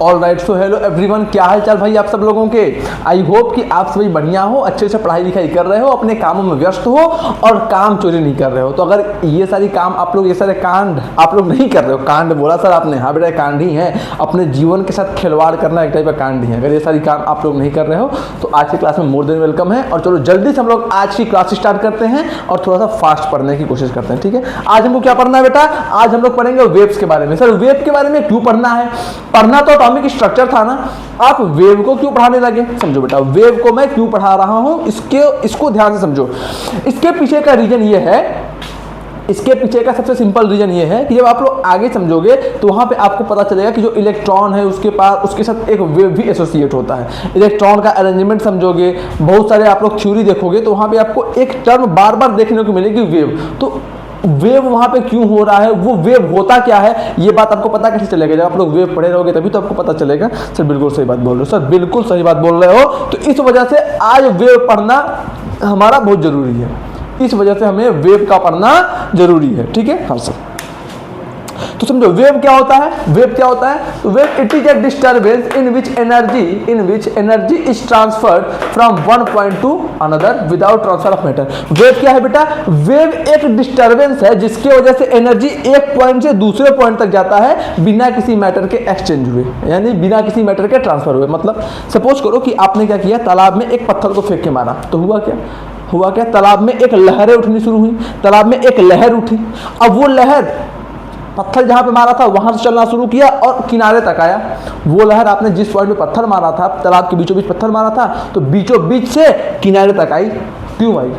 All right, so hello everyone, क्या हाल चाल भाई आप सब लोगों के। आई होप कि आप सभी बढ़िया हो, अच्छे से पढ़ाई लिखाई कर रहे हो, अपने कामों में व्यस्त हो और काम चोरी नहीं कर रहे हो। तो अगर ये सारी काम आप लोग, ये सारे कांड आप लोग नहीं कर रहे हो, कांड बोला सर आपने, हाँ बेटा कांड ही है, अपने जीवन के साथ खिलवाड़ करना एक टाइप का कांड ही है। अगर ये सारी काम आप लोग नहीं कर रहे हो तो आज की क्लास में मोर देन वेलकम है। और चलो जल्दी से हम लोग आज की क्लास स्टार्ट करते हैं और थोड़ा सा फास्ट पढ़ने की कोशिश करते हैं, ठीक है। आज हमको क्या पढ़ना है बेटा, आज हम लोग पढ़ेंगे वेव्स के बारे में। सर वेव के बारे में क्यों पढ़ना है, पढ़ना तो एटॉमिक स्ट्रक्चर था ना, आप वेव को क्यों पढ़ाने लगे। समझो बेटा, वेव को मैं क्यों पढ़ा रहा हूं, इसको ध्यान से समझो। इसके पीछे का रीजन ये है, इसके पीछे का सबसे सिंपल रीजन ये है कि जब आप लोग आगे समझोगे तो वहां पे आपको पता चलेगा कि जो इलेक्ट्रॉन है उसके पास, उसके साथ एक वेव भी एसोसिएट होता है। इलेक्ट्रॉन का अरेंजमेंट समझोगे, बहुत सारे आप लोग थ्योरी देखोगे तो वहां पे आपको एक टर्म बार बार देखने को मिलेगी, वेव। तो वेव वहां पे क्यों हो रहा है, वो वेव होता क्या है, ये बात आपको पता कैसे चलेगा। जब आप लोग वेव पढ़े रहोगे तभी तो आपको पता चलेगा। सर बिल्कुल सही बात बोल रहे हो, सर बिल्कुल सही बात बोल रहे हो। तो इस वजह से आज वेव पढ़ना हमारा बहुत जरूरी है, इस वजह से हमें वेव का पढ़ना जरूरी है, ठीक है। हाँ सर, तो समझो वेव क्या होता है। वेव क्या होता है, तो wave it is a disturbance in which energy is transferred from one point two another without transfer of matter. Wave क्या है बेटा, वेव एक डिस्टर्बेंस है जिसकी वजह से एनर्जी एक पॉइंट से दूसरे पॉइंट तक जाता है बिना किसी मैटर के एक्सचेंज हुए, यानी बिना किसी मैटर के ट्रांसफर हुए। मतलब सपोज करो कि आपने क्या किया, तालाब में एक पत्थर को फेंक के मारा, तो हुआ क्या, तालाब में एक लहरें उठनी शुरू हुई, तालाब में एक लहर उठी। अब वो लहर पत्थर जहां पे मारा था वहां से चलना शुरू किया और किनारे तक आया। वो लहर आपने जिस पॉइंट पे पत्थर मारा था, तालाब के बीचों बीच पत्थर मारा था, तो बीचों बीच से किनारे तक आई। क्यों आई,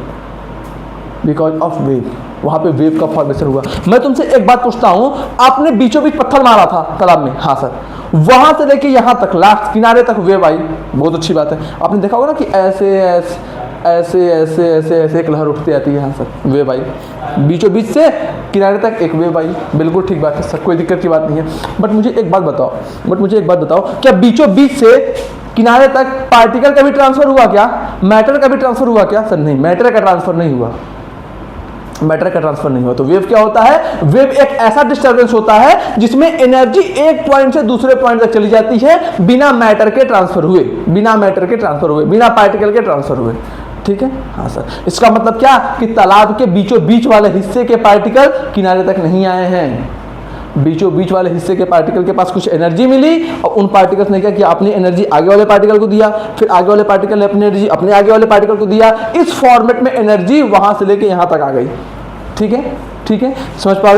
बिकॉज ऑफ वेव, वहां पे वेव का फॉर्मेशन हुआ। मैं तुमसे एक बात पूछता हूं, आपने बीचों बीच पत्थर मारा था तालाब में, हाँ सर, वहां से लेके यहां तक लास्ट किनारे तक वेव आई, बहुत अच्छी बात है। आपने देखा होगा ना कि ऐसे ऐसे ऐसे ऐसे ऐसे एक लहर उठती आती है, यहाँ सर वेव आई, बीचों बीच से किनारे तक एक वेव आई, बिल्कुल ठीक बात है सर, कोई दिक्कत की बात नहीं है। बट मुझे एक बात बताओ, क्या बीचों बीच से किनारे तक पार्टिकल का भी ट्रांसफर हुआ क्या, मैटर का भी ट्रांसफर हुआ क्या। सर नहीं, मैटर का ट्रांसफर नहीं हुआ, मैटर का ट्रांसफर नहीं हुआ। तो वेव क्या होता है, वेव एक ऐसा डिस्टर्बेंस होता है जिसमें एनर्जी एक पॉइंट से दूसरे पॉइंट तक चली जाती है बिना मैटर के ट्रांसफर हुए, बिना पार्टिकल के ट्रांसफर हुए, ठीक है। हाँ सर, इसका मतलब क्या कि तालाब के बीचों बीच वाले हिस्से के पार्टिकल किनारे तक नहीं आए हैं, बीचों बीच वाले हिस्से के पार्टिकल के पास कुछ एनर्जी मिली और उन पार्टिकल्स ने क्या किया, अपनी एनर्जी आगे वाले पार्टिकल को दिया, फिर आगे वाले पार्टिकल ने अपनी एनर्जी अपने आगे वाले पार्टिकल को दिया। इस फॉर्मेट में एनर्जी वहां से लेके यहां तक आ गई, ठीक है। समझ पा रहे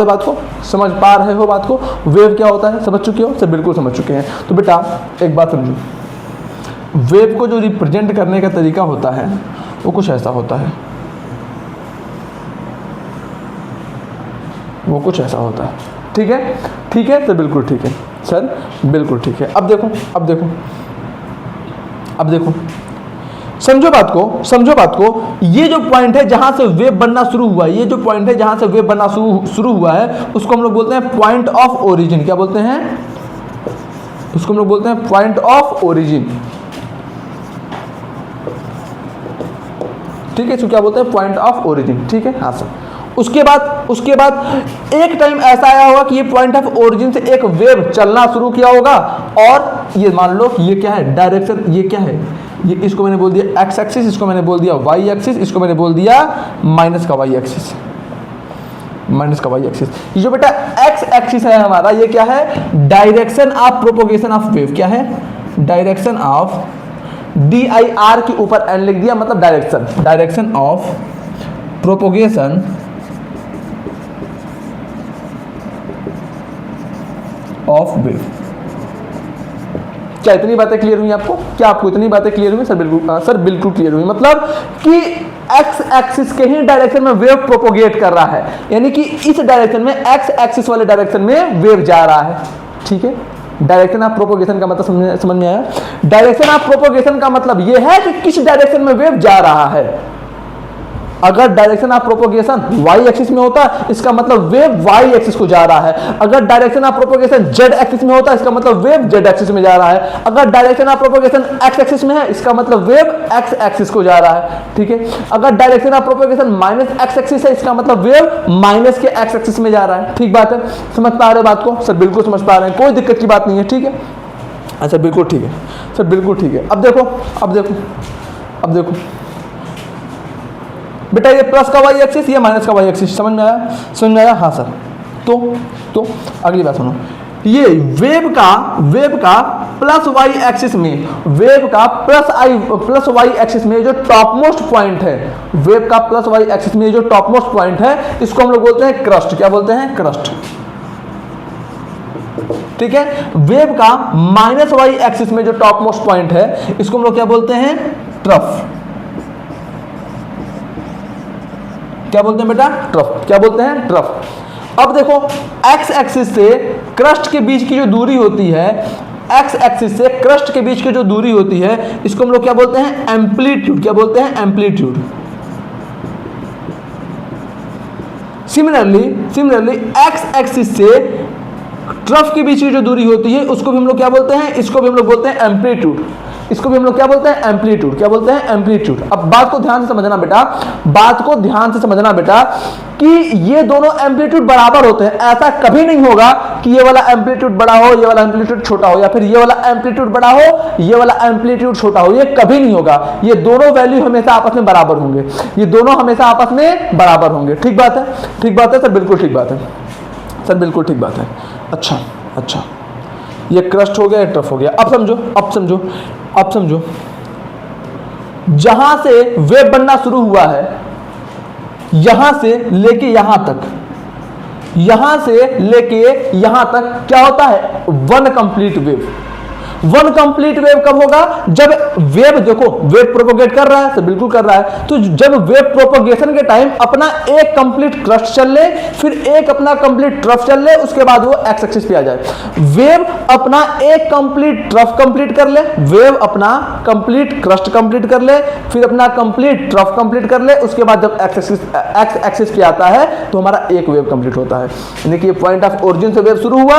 हो बात को, वेव क्या होता है समझ चुके हो, सब बिल्कुल समझ चुके हैं। तो बेटा एक बात समझो, वेव को जो रिप्रेजेंट करने का तरीका होता है वो कुछ ऐसा होता है, ठीक है तो बिल्कुल ठीक है सर, बिल्कुल ठीक है। अब देखो समझो बात को, ये जो पॉइंट है जहां से वेव बनना शुरू हुआ है, उसको हम लोग बोलते हैं पॉइंट ऑफ ओरिजिन। क्या बोलते हैं, उसको हम लोग बोलते हैं पॉइंट ऑफ ओरिजिन, ठीक है। इसको क्या बोलते हैं, पॉइंट ऑफ ओरिजिन, ठीक है। हाँ सर, उसके बाद एक टाइम ऐसा आया होगा कि ये पॉइंट ऑफ ओरिजिन से एक वेव चलना शुरू किया होगा और ये मान लो ये क्या है, डायरेक्शन, ये क्या है, ये इसको मैंने बोल दिया एक्स एक्सिस, इसको मैंने बोल दिया वाई एक्सिस, इसको मैंने बोल दिया माइनस का वाई एक्सिस। ये जो बेटा एक्स एक्सिस है हमारा, ये क्या है, direction of propagation of wave. क्या है, डायरेक्शन ऑफ, DIR के ऊपर एन लिख दिया, मतलब direction of propagation of wave. क्या इतनी बातें क्लियर हुई आपको, क्या आपको इतनी बातें क्लियर हुई। सर बिल्कुल क्लियर हुई। मतलब कि एक्स एक्सिस के ही डायरेक्शन में वेव प्रोपोगेट कर रहा है, यानी कि इस डायरेक्शन में, एक्स एक्सिस वाले डायरेक्शन में वेव जा रहा है, ठीक है। डायरेक्शन ऑफ प्रोपोगेशन का मतलब समझ में आया। डायरेक्शन ऑफ प्रोपोगेशन का मतलब यह है कि किस डायरेक्शन में वेव जा रहा है। अगर direction of propagation Y axis में होता इसका मतलब वेव वाई एक्सिस को जा रहा है। अगर direction of propagation Z axis में होता इसका मतलब वेव जेड एक्सिस में जा रहा है। अगर direction of propagation x axis में है इसका मतलब वेव एक्स एक्सिस को जा रहा है, ठीक है। अगर direction of propagation minus x axis है इसका मतलब वेव माइनस के एक्स एक्सिस में जा रहा है। ठीक बात है, समझ पा रहे बात को? सर बिल्कुल समझ पा रहे हैं, कोई दिक्कत की बात नहीं है, ठीक है। अच्छा बिल्कुल ठीक है सर, बिल्कुल ठीक है। अब देखो बेटा, ये प्लस का वाई एक्सिस, ये माइनस का वाई एक्सिस, समझ में आया? हाँ सर। तो अगली बात सुनो, ये वेव का प्लस वाई एक्सिस में, वेव का प्लस वाई एक्सिस में जो टॉप मोस्ट पॉइंट है, वेव का प्लस वाई एक्सिस में जो टॉप मोस्ट पॉइंट है, इसको हम लोग बोलते हैं क्रस्ट। क्या बोलते हैं? क्रस्ट। ठीक है। वेव का माइनस वाई एक्सिस में जो टॉप मोस्ट पॉइंट है, इसको हम लोग क्या बोलते हैं? ट्रफ। क्या बोलते हैं बेटा? ट्रफ। क्या बोलते हैं? ट्रफ। अब देखो, एक्स एक्सिस से क्रस्ट के बीच की जो दूरी होती है, एक्स एक्सिस से क्रस्ट के बीच की जो दूरी होती है, इसको हम लोग क्या बोलते हैं? एम्पलीट्यूड। क्या बोलते हैं? एम्पलीट्यूड। सिमिलरली एक्स एक्सिस से ट्रफ के बीच की जो दूरी होती है, उसको भी हम लोग क्या बोलते हैं? इसको भी हम लोग बोलते हैं एम्पलीट्यूड। इसको भी हम लोग क्या बोलते हैं? एम्पलीट्यूड। क्या बोलते हैं? एम्पलीट्यूड। अब बात को ध्यान से समझना बेटा, कि ये दोनों एम्पलीट्यूड बराबर होते हैं। ऐसा कभी नहीं होगा कि ये वाला एम्पलीट्यूड बड़ा हो, ये वाला एम्पलीट्यूड छोटा हो, या फिर ये वाला एम्पलीट्यूड बड़ा हो, ये वाला एम्पलीट्यूड छोटा हो। ये कभी नहीं होगा। ये दोनों वैल्यू हमेशा आपस में बराबर होंगे। ठीक बात है सर, बिल्कुल ठीक बात है सर, बिल्कुल ठीक बात है। अच्छा, ये क्रस्ट हो गया, ये ट्रफ हो गया। अब समझो, जहां से वेव बनना शुरू हुआ है, यहां से लेके यहां तक क्या होता है? One complete wave. One complete wave कब होगा? जब वेव, देखो वेव प्रोपोगेट कर रहा है, तो बिल्कुल कर रहा है, तो जब वेव प्रोपोगेशन के टाइम अपना एक कंप्लीट क्रस्ट चल ले, फिर एक अपना कंप्लीट ट्रफ चल ले, उसके बाद वो एक्स एक्सिस पे आ जाए। वेव अपना एक कंप्लीट ट्रफ कंप्लीट कर ले, वेव अपना कंप्लीट क्रस्ट कंप्लीट कर ले, फिर अपना कंप्लीट ट्रफ कंप्लीट कर ले, उसके बाद जब एक्स एक्सिस पे आता है तो हमारा एक वेव कंप्लीट होता है। यानी कि ये पॉइंट ऑफ ओरिजिन से वेव शुरू हुआ,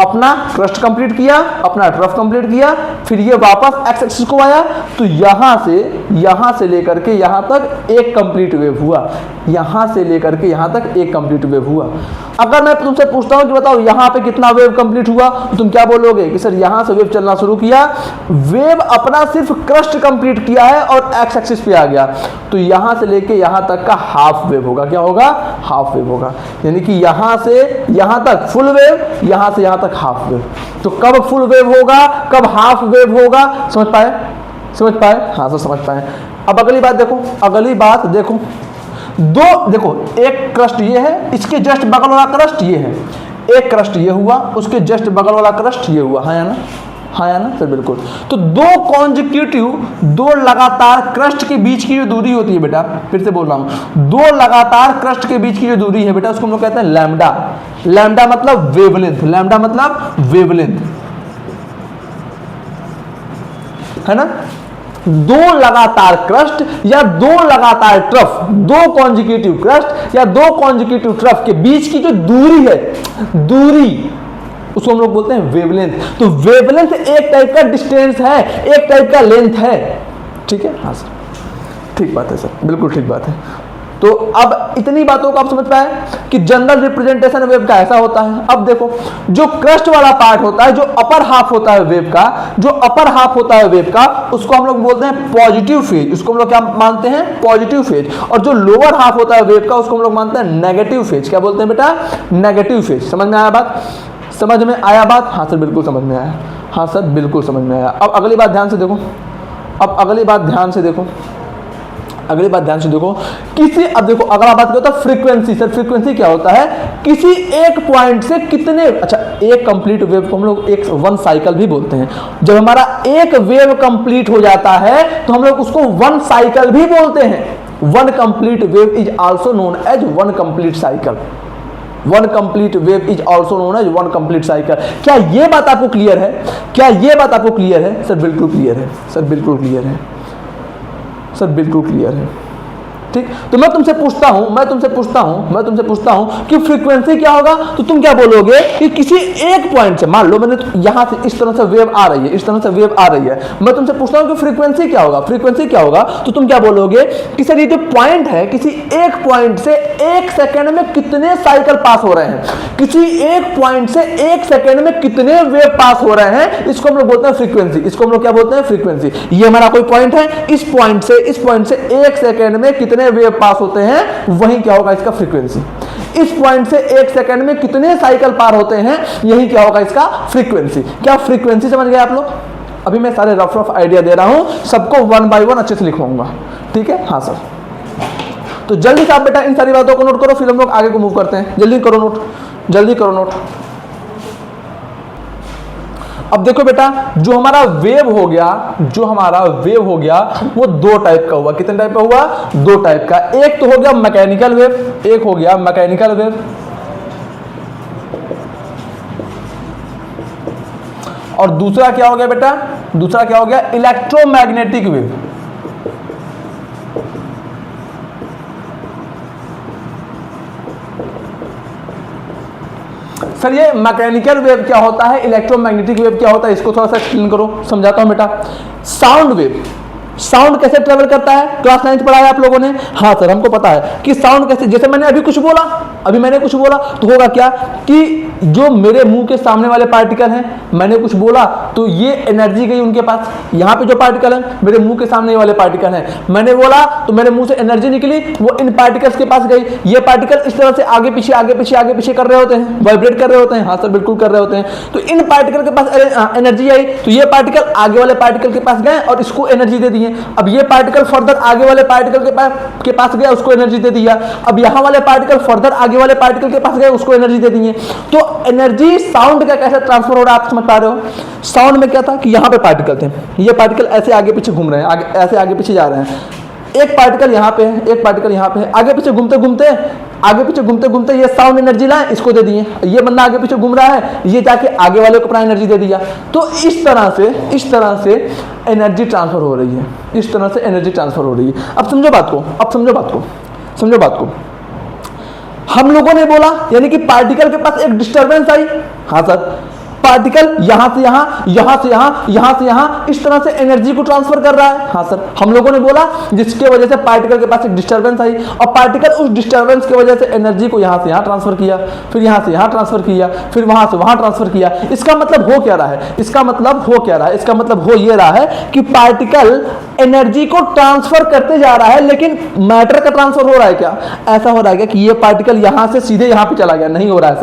अपना क्रस्ट कंप्लीट किया, अपना ट्रफ कंप्लीट किया, फिर ये वापस एक्स एक्सिस को आया, तो यहां से लेकर के यहां तक एक कंप्लीट वेव हुआ। अगर मैं तुमसे पूछता हूं कि बताओ यहां पे कितना वेव कंप्लीट हुआ, तो तुम क्या बोलोगे? कि सर यहां से वेव चलना शुरू किया, वेव अपना सिर्फ क्रस्ट कंप्लीट किया है और एक्स एक्सिस पे आ गया, तो यहां से लेके यहां तक का हाफ वेव होगा। क्या होगा? हाफ वेव होगा। यानी कि यहां से यहां तक फुल वेव, यहां से यहां तक हाफ वेव। तो कब फुल वेव होगा, कब हाफ वेव होगा? समझ पाए? हाँ सर, समझ पाए। अब अगली बात देखो, देखो एक क्रस्ट ये है, इसके जस्ट बगल वाला क्रस्ट ये है, एक क्रस्ट ये हुआ, उसके जस्ट बगल वाला क्रस्ट ये हुआ। हाँ या ना सर, बिल्कुल। तो दो लगातार क्रस्ट के बीच की जो दूरी होती है बेटा, फिर से बोल रहा हूं, दो लगातार क्रस्ट के बीच की जो दूरी है बेटा, उसको हम लोग कहते हैं लैम्डा। लैम्डा मतलब वेवलेंथ, है ना। दो लगातार क्रस्ट या दो लगातार ट्रफ, दो कॉन्जिक्यूटिव क्रस्ट या दो कॉन्जिक्यूटिव ट्रफ के बीच की जो दूरी उसको हम लोग बोलते हैं वेवलेंथ। तो वेवलेंथ एक टाइप का डिस्टेंस है, एक टाइप का लेंथ है। ठीक है? हाँ सर, ठीक बात है सर, बिल्कुल ठीक बात है। तो अब इतनी बातों को आप समझ पाए कि जनरल रिप्रेजेंटेशन वेव का ऐसा होता है। अब देखो, जो क्रस्ट वाला पार्ट होता है, जो अपर हाफ होता है वेव का, उसको हम लोग बोलते हैं पॉजिटिव फेज। उसको हम लोग क्या मानते हैं? Positive phase. और जो लोअर हाफ होता है वेव का, उसको हम लोग मानते हैं नेगेटिव फेज। क्या बोलते हैं बेटा? Negative phase. समझ में आया बात? हाँ सर, बिल्कुल समझ में आया। अब अगली बात ध्यान से देखो, अब देखो अगला बात क्या होता है? फ्रीक्वेंसी। सर फ्रीक्वेंसी क्या होता है? किसी एक पॉइंट से कितने, अच्छा एक कंप्लीट वेव को हम लोग वन साइकिल भी बोलते हैं। जब हमारा एक वेव कंप्लीट हो जाता है तो हम लोग उसको वन साइकिल भी बोलते हैं। One complete wave is also known as one complete cycle. One complete wave is also known as one complete cycle. क्या ये बात आपको क्लियर है? सर बिल्कुल क्लियर है। ठीक। तो मैं तुमसे पूछता हूं कि फ्रीक्वेंसी क्या होगा, तो तुम क्या बोलोगे कि किसी एक पॉइंट से, मान लो मैंने यहां से इस तरह से वेव आ रही है, मैं तुमसे पूछता हूं कि फ्रीक्वेंसी क्या होगा, तो तुम क्या बोलोगे कि सर ये जो पॉइंट है, किसी एक पॉइंट से एक सेकंड में कितने साइकिल पास हो रहे हैं, किसी एक पॉइंट से एक सेकंड में कितने वेव पास हो रहे हैं, इसको हम लोग बोलते हैं फ्रीक्वेंसी। इसको हम लोग क्या बोलते हैं? फ्रीक्वेंसी। ये हमारा कोई पॉइंट है, इस पॉइंट से एक सेकंड में कितने वेव पास होते हैं, वही क्या होगा इसका फ्रीक्वेंसी। इस पॉइंट से एक सेकंड में कितने साइकिल पार होते हैं, यही क्या होगा इसका फ्रीक्वेंसी। क्या फ्रीक्वेंसी समझ गए आप लोग? अभी मैं सारे रफ आइडिया दे रहा हूं, सबको वन बाय वन अच्छे से लिखवाऊंगा, ठीक है? हाँ सर। तो जल्दी से आप बेटा इन सारी बातों को नोट करो, फिर हम लोग आगे को मूव करते हैं। जल्दी करो नोट। अब देखो बेटा, जो हमारा वेव हो गया वो दो टाइप का हुआ। कितने टाइप का हुआ? दो टाइप का। एक तो हो गया मैकेनिकल वेव, और दूसरा क्या हो गया बेटा? Electromagnetic wave. सर ये मैकेनिकल वेव क्या होता है, इलेक्ट्रोमैग्नेटिक वेव क्या होता है, इसको थोड़ा सा एक्सप्लेन करो, समझाता हूं बेटा। साउंड कैसे ट्रेवल करता है, क्लास 9th पढ़ा है आप लोगों ने? हाँ सर, हमको पता है कि साउंड कैसे, जैसे मैंने अभी कुछ बोला तो होगा क्या कि जो मेरे मुंह के सामने वाले पार्टिकल हैं, मैंने कुछ बोला तो ये एनर्जी गई उनके पास। यहाँ पे जो पार्टिकल हैं, मेरे मुंह के सामने वाले पार्टिकल हैं, मैंने बोला तो मेरे मुंह से एनर्जी निकली, वो इन पार्टिकल्स के पास गई। ये पार्टिकल इस तरह से आगे पीछे कर रहे होते हैं, वाइब्रेट कर रहे होते हैं। हाँ सर, बिल्कुल कर रहे होते हैं। तो इन पार्टिकल के पास एनर्जी आई, तो ये पार्टिकल आगे वाले पार्टिकल के पास गए और इसको एनर्जी दे दिए। अब ये पार्टिकल फर्दर आगे वाले पार्टिकल के पास गया, उसको एनर्जी दे दिया। अब यहाँ वाले पार्टिकल फर्दर आगे वाले पार्टिकल के पास गए, उसको एनर्जी दे दिए। तो एनर्जी साउंड का कैसे ट्रांसफर हो रहा है आप समझ पा रहे हो? साउंड में क्या था कि यहाँ पे पार्टिकल थे, ये पार्टिकल ऐसे आगे पीछे घूम रहे हैं, ऐसे आगे पीछे जा रहे हैं। एक पार्टिकल यहाँ पे है, एक पार्टिकल यहाँ पे है, आगे पीछे घूमते ये साउंड एनर्जी लाए, इसको दे दिए। ये बंदा आगे पीछे घूम रहा है, ये जाके आगे वाले को अपना एनर्जी दे दिया। तो इस तरह से एनर्जी ट्रांसफर हो रही है। अब समझो बात को। हम लोगों ने बोला यानी कि पार्टिकल के पास एक डिस्टरबेंस आई। हाँ सर, पार्टिकल यहां से यहां इस तरह से एनर्जी को ट्रांसफर कर रहा है। हाँ सर, हम लोगों ने बोला जिसके वजह से पार्टिकल के पास एक डिस्टरबेंस आई और पार्टिकल उस डिस्टरबेंस की वजह से एनर्जी को यहां से यहां ट्रांसफर किया, फिर यहां से यहां ट्रांसफर किया, फिर वहां से वहां ट्रांसफर किया। इसका मतलब हो क्या रहा है? इसका मतलब हो ये रहा है कि पार्टिकल एनर्जी को ट्रांसफर करते जा रहा है, लेकिन मैटर का ट्रांसफर हो रहा है क्या? ऐसा हो रहा है क्या कि ये पार्टिकल यहां से सीधे यहां पे चला गया? नहीं हो रहा है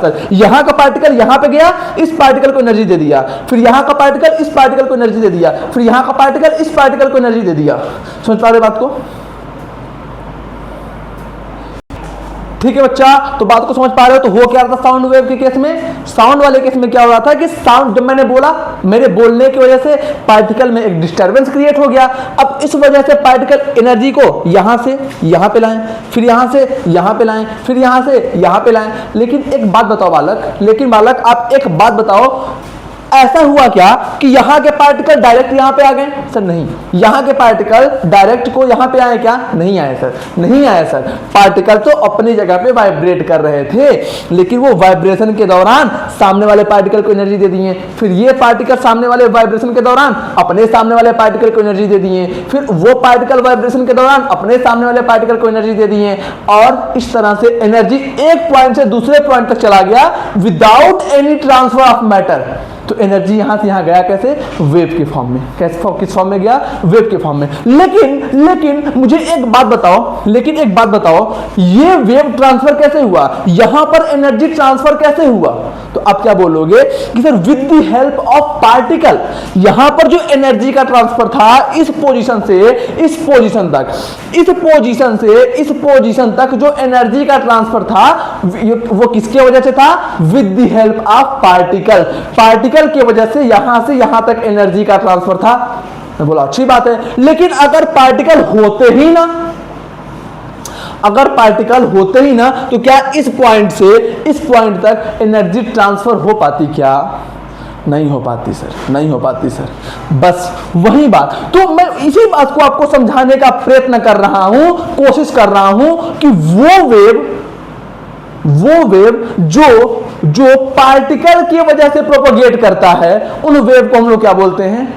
सर। यहां का पार्टिकल यहां पे गया, इस पार्टिकल को एनर्जी दे दिया, फिर यहां का पार्टिकल इस पार्टिकल को एनर्जी दे दिया, फिर यहां का पार्टिकल इस पार्टिकल को एनर्जी दे दिया। समझ पा रहे बात को? ठीक है बच्चा, तो बात को समझ पा रहे हो? तो हो क्या रहा था साउंड वेव के केस में? साउंड वाले केस में क्या हो रहा था कि साउंड, जब मैंने बोला, मेरे बोलने की वजह से पार्टिकल में एक डिस्टरबेंस क्रिएट हो गया। अब इस वजह से पार्टिकल एनर्जी को यहां से यहां पे लाएं, फिर यहां से यहां पे लाएं, फिर यहां से यहां पे लाएं। लेकिन एक बात बताओ बालक, आप एक बात बताओ, ऐसा हुआ क्या कि यहां के पार्टिकल डायरेक्ट यहां पे आ गए? सर नहीं, यहां के पार्टिकल डायरेक्ट को यहां पे आए क्या? नहीं आए सर। पार्टिकल तो अपनी जगह पे वाइब्रेट कर रहे थे, लेकिन वो वाइब्रेशन के दौरान सामने वाले पार्टिकल को एनर्जी दे दिए, फिर ये पार्टिकल सामने वाले वाइब्रेशन के दौरान अपने सामने वाले पार्टिकल को एनर्जी दे दिए, फिर वो पार्टिकल वाइब्रेशन के दौरान अपने सामने वाले पार्टिकल को एनर्जी दे दिए, और इस तरह से एनर्जी एक पॉइंट से दूसरे पॉइंट तक चला गया without any transfer of matter. तो एनर्जी यहां से यहां गया कैसे? वेव के फॉर्म में। किस फॉर्म में गया? वेव के फॉर्म में। लेकिन मुझे एक बात बताओ, ये वेव ट्रांसफर कैसे हुआ? यहां पर एनर्जी ट्रांसफर कैसे हुआ? तो आप क्या बोलोगे कि sir with the help of particle. यहां पर जो एनर्जी का ट्रांसफर था इस पोजीशन से इस पोजीशन तक जो एनर्जी का ट्रांसफर था वो किसके वजह से था? With the help of particle की वजह से यहां तक एनर्जी का ट्रांसफर था। मैं बोला अच्छी बात है, लेकिन अगर पार्टिकल होते ही ना तो क्या इस पॉइंट से इस पॉइंट तक एनर्जी ट्रांसफर हो पाती क्या? नहीं हो पाती सर, नहीं हो पाती सर। बस वही बात, तो मैं इसी बात को आपको समझाने का प्रयत्न कर रहा हूं, कोशिश कर रहा हूं कि वो वेव जो पार्टिकल की वजह से प्रोपगेट करता है, उन वेव को हम लोग क्या बोलते हैं,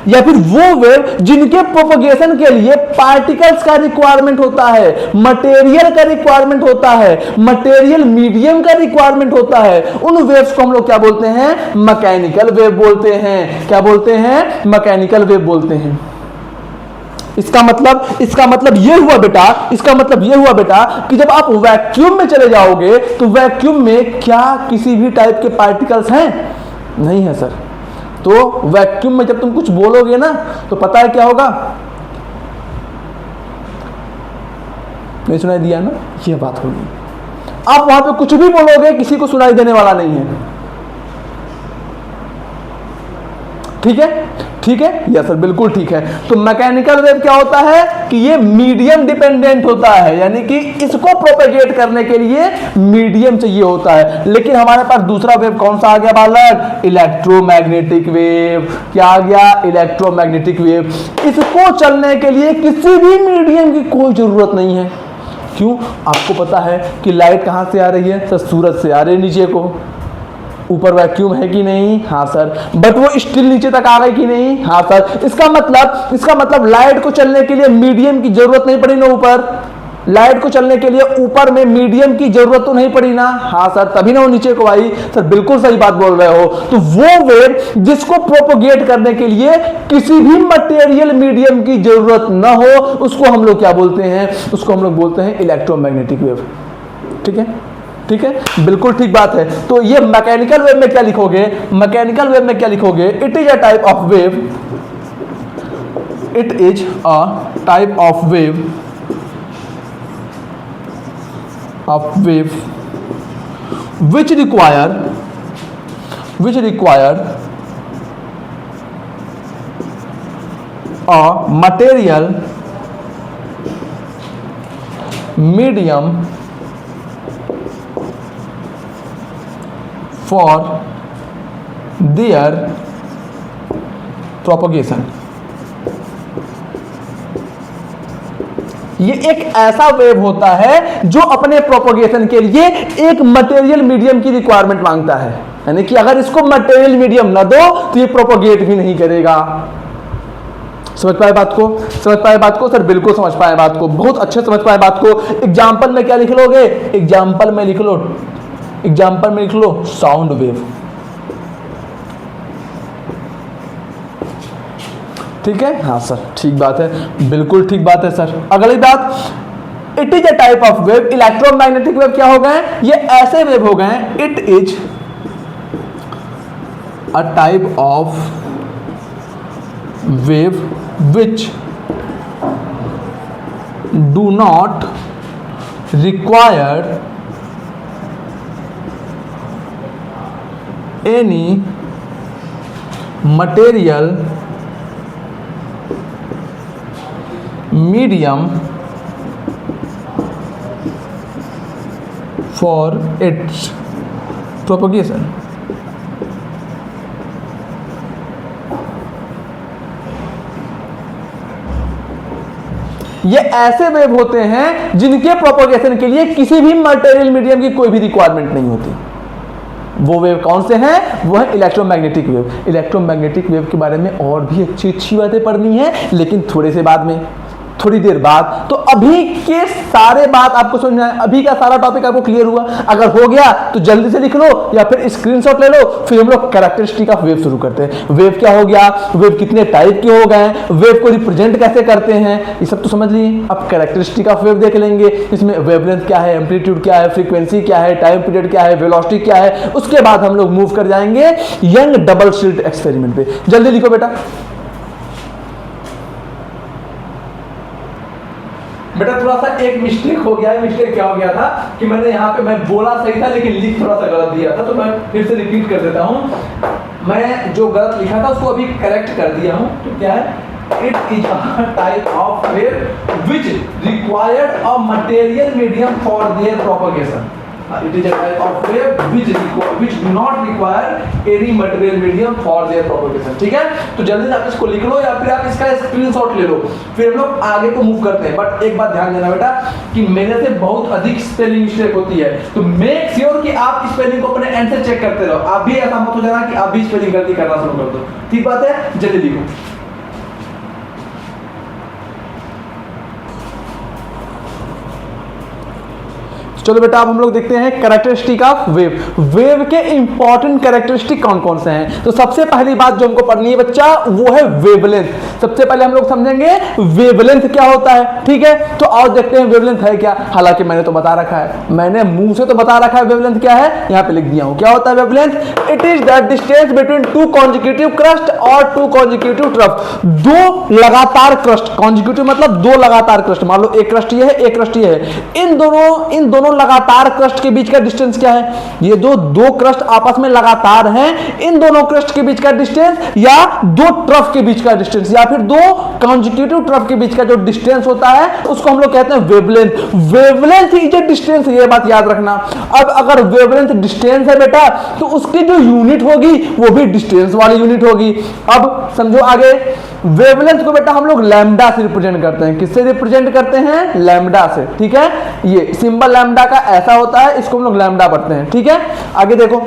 या फिर वो वेव जिनके प्रोपगेशन के लिए पार्टिकल्स का रिक्वायरमेंट होता है, मटेरियल का रिक्वायरमेंट होता है, मटेरियल मीडियम का रिक्वायरमेंट होता है, उन वेव्स को हम लोग क्या बोलते हैं, मैकेनिकल वेव बोलते हैं। क्या बोलते हैं, मैकेनिकल वेव बोलते हैं। इसका मतलब ये हुआ बेटा, इसका मतलब ये हुआ बेटा कि जब आप वैक्यूम में चले जाओगे तो वैक्यूम में क्या किसी भी टाइप के पार्टिकल्स हैं? नहीं है सर। तो वैक्यूम में जब तुम कुछ बोलोगे ना तो पता है क्या होगा, नहीं सुनाई दिया ना, ये बात होगी। आप वहां पे कुछ भी बोलोगे किसी को सुनाई देने वाला नहीं है। ठीक है, ठीक है, यस सर, बिल्कुल ठीक है। तो मैकेनिकल वेव क्या होता है कि ये मीडियम डिपेंडेंट होता है, यानी कि इसको प्रोपेगेट करने के लिए मीडियम चाहिए होता है। लेकिन हमारे पास दूसरा वेव कौन सा आ गया बालक, इलेक्ट्रोमैग्नेटिक वेव। क्या आ गया, इलेक्ट्रोमैग्नेटिक वेव। इसको चलने के लिए किसी भी मीडियम की कोई जरूरत नहीं है। क्यों? आपको पता है कि लाइट कहां से आ रही है सर, सूरज से आ रही है नीचे को। ऊपर वैक्यूम है कि नहीं, हाँ सर, बट वो स्टिल नीचे तक आ गई कि नहीं, हाँ सर। इसका मतलब लाइट को चलने के लिए मीडियम की जरूरत नहीं पड़ी ना, ऊपर लाइट को चलने के लिए ऊपर में मीडियम की जरूरत तो नहीं पड़ी ना, हाँ सर, तभी ना वो नीचे को आई। सर बिल्कुल सही बात बोल रहे हो। तो वो वेव जिसको प्रोपोगेट करने के लिए किसी भी मटेरियल मीडियम की जरूरत ना हो, उसको हम लोग क्या बोलते हैं, उसको हम लोग बोलते हैं इलेक्ट्रोमैग्नेटिक वेव। ठीक है, ठीक है, बिल्कुल ठीक बात है। तो ये मैकेनिकल वेव में क्या लिखोगे, मैकेनिकल वेव में क्या लिखोगे, it is a type of wave, it is a type of wave which require a material medium for their propagation। ये एक ऐसा वेव होता है जो अपने प्रोपोगेशन के लिए एक मटेरियल मीडियम की रिक्वायरमेंट मांगता है, यानी कि अगर इसको मटेरियल मीडियम ना दो तो ये प्रोपोगेट भी नहीं करेगा। समझ पाए बात को, समझ पाए बात को सर, बिल्कुल समझ पाए बात को, बहुत अच्छे समझ पाए बात को। एग्जाम्पल में क्या लिख लोगे, एग्जाम्पल में लिख लो साउंड वेव। ठीक है, हाँ सर, ठीक बात है, बिल्कुल ठीक बात है सर। अगली बात, it is a type of wave. Electromagnetic wave क्या हो गए, ये ऐसे वेव हो गए, it is a type of wave which do not require any material medium for its propagation। ये ऐसे वेव होते हैं जिनके प्रोपगेशन के लिए किसी भी मटेरियल मीडियम की कोई भी रिक्वायरमेंट नहीं होती। वो वेव कौन से हैं, वो है इलेक्ट्रोमैग्नेटिक वेव। इलेक्ट्रोमैग्नेटिक वेव के बारे में और भी अच्छी बातें पढ़नी है, लेकिन थोड़े से बाद में, थोड़ी देर बाद। तो अभी के सारे बात आपको समझना है, अभी का सारा टॉपिक आपको क्लियर हुआ। अगर हो गया तो जल्दी से लिख लो या फिर स्क्रीनशॉट ले लो, फिर हम लोग कैरेक्टरिस्टिक ऑफ वेव शुरू करते हैं। वेव क्या हो गया, वेव कितने टाइप के हो गए, वेव को रिप्रेजेंट कैसे करते हैं, ये सब तो समझ लिए। अब कैरेक्टरिस्टिक ऑफ वेव देख लेंगे, इसमें वेवलेंथ क्या है, एम्पलीट्यूड क्या है, फ्रीक्वेंसी क्या है, टाइम पीरियड क्या है, वेलोसिटी क्या है। उसके बाद हम लोग मूव कर जाएंगे यंग डबल स्लिट एक्सपेरिमेंट पे। जल्दी लिखो बेटा। बेटा थोड़ा सा एक मिस्टेक हो गया है। मिस्टेक क्या हो गया था कि मैंने यहाँ पे, मैं बोला सही था लेकिन लिख थोड़ा सा गलत दिया था, तो मैं फिर से रिपीट कर देता हूँ। मैं जो गलत लिखा था उसको अभी करेक्ट कर दिया हूँ। तो क्या है, it is a type of wave which required a material medium for their propagation. It is a type of wave which do not require any material medium for their propagation. ठीक है, तो जल्दी से आप इसको लिख लो या फिर आप इसका स्क्रीनशॉट ले लो, फिर हम लोग आगे को मूव करते हैं। बट एक बात ध्यान देना बेटा कि मेरे से बहुत अधिक स्पेलिंग मिस्टेक होती है, तो मेक श्योर कि आप स्पेलिंग को अपने एंड से चेक करते रहो। आप भी ऐसा मत हो जाना कि आप भी स्पेलिंग गलती करना शुरू कर दो। ठीक बात है, जल्दी लिखो। चलो बेटा अब हम लोग देखते हैं कैरेक्टरिस्टिक ऑफ वेव। वेव के इंपॉर्टेंट कैरेक्टरिस्टिक कौन कौन से हैं। तो सबसे पहली बात जो हमको पढ़नी है बच्चा वो है वेवलेंथ। सबसे पहले हम लोग समझेंगे वेवलेंथ क्या होता है। ठीक है, तो आओ देखते हैं वेवलेंथ है क्या। हालांकि मैंने तो बता रखा है, मैंने मुंह से तो बता रखा है वेवलेंथ क्या है, यहाँ पे लिख दिया हूँ। क्या होता है wavelength? It is that distance between two consecutive crust और टू कॉन्जिक्यूटिव ट्रफ। दो लगातार क्रस्ट, कॉन्जिक्यूटिव मतलब दो लगातार क्रस्ट, मान लो एक क्रस्ट ये है एक क्रस्ट ये है, इन दोनों लगातार क्रस्ट के बीच का डिस्टेंस क्या है। ये दो क्रस्ट आपस में लगातार हैं, इन दोनों क्रस्ट के बीच का डिस्टेंस या दो ट्रफ के बीच का डिस्टेंस या फिर दो कॉन्जिक्यूटिव ट्रफ के बीच का जो डिस्टेंस होता है उसको हम लोग कहते हैं wavelength. Wavelength is a distance, ये बात याद रखना। अब अगर वेवलेंथ डिस्टेंस है बेटा तो उसकी जो यूनिट होगी वो भी डिस्टेंस वाली यूनिट होगी। अब समझो आगे, वेवलेंथ को बेटा हम लोग लैम्डा से रिप्रेजेंट करते हैं। किससे रिप्रेजेंट करते हैं? लैम्डा से। ठीक है, ये सिंबल लैम्डा का ऐसा होता है, इसको हम लोग लैम्डा पढ़ते हैं। ठीक है, आगे देखो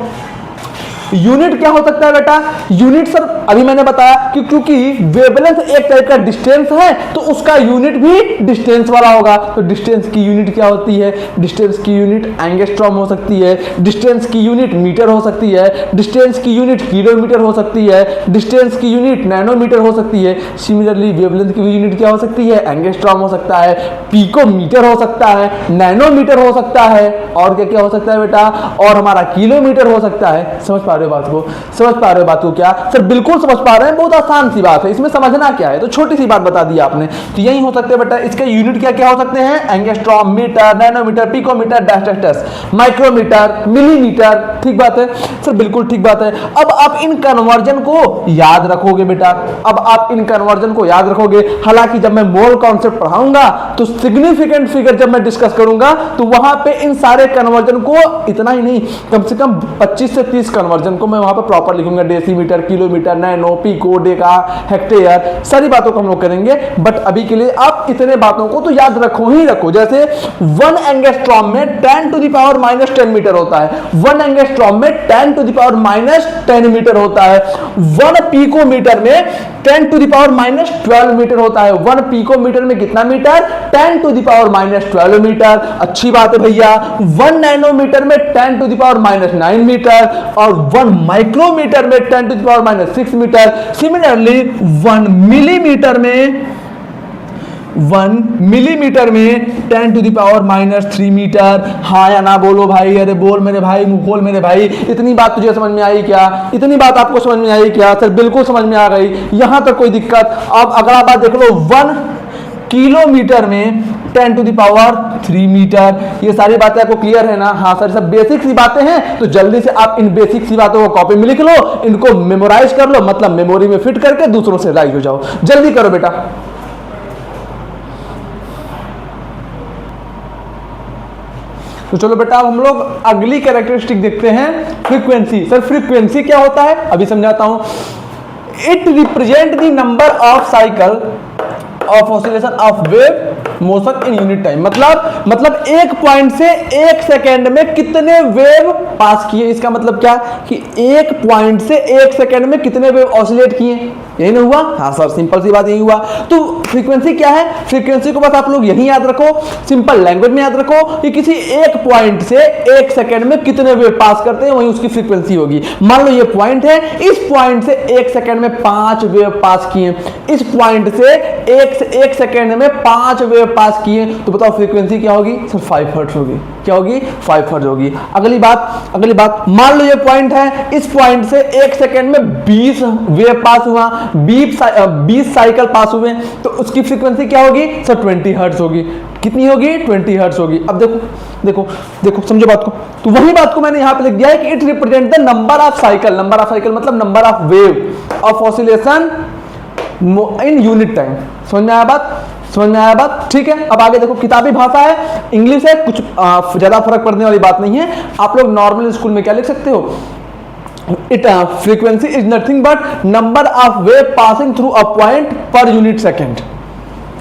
यूनिट क्या हो सकता है बेटा। यूनिट सर अभी मैंने बताया कि क्योंकि वेवलेंथ एक टाइप का डिस्टेंस है तो उसका यूनिट भी डिस्टेंस वाला होगा। तो डिस्टेंस की यूनिट क्या होती है? डिस्टेंस की यूनिट एंगस्ट्रॉम हो सकती है, डिस्टेंस की यूनिट मीटर हो सकती है, डिस्टेंस की यूनिट किलोमीटर हो सकती है, डिस्टेंस की यूनिट नैनोमीटर हो सकती है। सिमिलरली वेवलेंथ की यूनिट क्या हो सकती है? एंगस्ट्रॉम हो सकता है, पिकोमीटर हो सकता है, नैनोमीटर हो सकता है, और क्या क्या हो सकता है बेटा? और हमारा किलोमीटर हो सकता है। समझ पा रहे हो बात को? समझ पा रहे हो बात को? क्या सर बिल्कुल समझ पा रहे हैं, बहुत आसान सी बात है, इसमें समझना क्या है। तो छोटी सी बात बता दी आपने, तो यही हो सकते हैं बेटा। इसके यूनिट क्या क्या हो सकते हैं? Angstrom, metre, nanometre, picometre, dash dash dash, micrometre, millimetre. ठीक बात है सर, बिल्कुल ठीक बात है। अब आप इन कन्वर्जन को याद रखोगे बेटा, अब आप इन कन्वर्जन को याद रखोगे। हालांकि जब मैं मोल कॉन्सेप्ट पढ़ाऊंगा तो सिग्निफिकेंट फिगर जब मैं डिस्कस करूंगा तो वहां पे इन सारे कन्वर्जन को, इतना ही नहीं, कम से कम 25 से 30 कन्वर्जन को मैं वहां पर प्रॉपर लिखूंगा। Decimetre, kilometre, nano, pico, deca, hectare, सारी बातों को हम लोग करेंगे। बट अभी के लिए आप इतने बातों को तो याद रखो ही रखो। जैसे 1 एंगस्ट्रॉम में 10 टू द पावर -10 मीटर होता है, 1 एंगस्ट्रॉम में 10 टू द पावर -10 मीटर होता है, 1 पिकोमीटर में 10 टू द पावर -12 मीटर होता है। 1 पिकोमीटर में कितना metre? 10 to the power -12 metre. अच्छी बात है भैया। 1 नैनोमीटर में 10 टू द पावर -9 मीटर और 1 माइक्रोमीटर में 10 to the power -6 metre. Similarly 1 millimetre में 10 टू द पावर -3 मीटर। हाँ या ना बोलो भाई, अरे बोल मेरे भाई, मुंह खोल मेरे भाई। इतनी बात तुझे समझ में आई क्या? इतनी बात आपको समझ में आई क्या? सर बिल्कुल समझ में आ गई, यहां तक कोई दिक्कत? अब अगला बात देख लो, 1 किलोमीटर में 10 टू द पावर 3 मीटर। ये सारी बातें आपको क्लियर है ना? हाँ सर, सब बेसिक सी बातें हैं, तो जल्दी से आप इन बेसिक सी बातों को कॉपी में लिख लो, इनको मेमोराइज कर लो, मतलब मेमोरी में फिट करके दूसरों से राइज हो जाओ। जल्दी करो बेटा। तो चलो बेटा अब हम लोग अगली कैरेक्टरिस्टिक देखते हैं, फ्रीक्वेंसी। सर फ्रीक्वेंसी क्या होता है? अभी समझाता हूं। It represent the number of cycle of oscillation of wave motion in unit time. मतलब एक पॉइंट से एक सेकेंड में कितने वेव पास किए। इसका मतलब क्या कि एक पॉइंट से एक सेकेंड में कितने वेव ऑसिलेट किए, यही ना हुआ? हाँ सर, सिंपल सी बात यही हुआ। तो फ्रीक्वेंसी क्या है? फ्रीक्वेंसी को बस आप लोग यही याद रखो, सिंपल लैंग्वेज में याद रखो कि किसी एक पॉइंट से एक सेकेंड में कितने वेव पास करते हैं वही उसकी फ्रीक्वेंसी होगी। मान लो ये पॉइंट है, इस पॉइंट से एक सेकेंड में 5 वेव पास किए, इस पॉइंट से एक सेकेंड में 5 वेव पास किए, तो बताओ फ्रीक्वेंसी क्या होगी? सर 5 हर्ट्ज होगी। क्या होगी? 5 हर्ट्ज होगी। अगली बात, मान लो ये पॉइंट है, इस पॉइंट से एक सेकेंड में 20 वेव पास हुआ, 20 साइकिल पास हुए, तो उसकी फ्रीक्वेंसी क्या होगी? सर 20 हर्ट्ज होगी। कितनी होगी? 20 हर्ट्ज होगी। अब देखो समझो बात को। तो वही बात को मैंने यहां पे लिख दिया है कि it represent the number of cycle मतलब number of wave of oscillation in unit time. समझ में आया बात? समझ में आया बात? ठीक है, अब आगे देखो, किताबी भाषा है, इंग्लिश है, कुछ ज्यादा फर्क पड़ने वाली बात नहीं है। आप लोग नॉर्मल स्कूल में क्या लिख सकते हो, it frequency is nothing but number of wave passing through a point per unit second.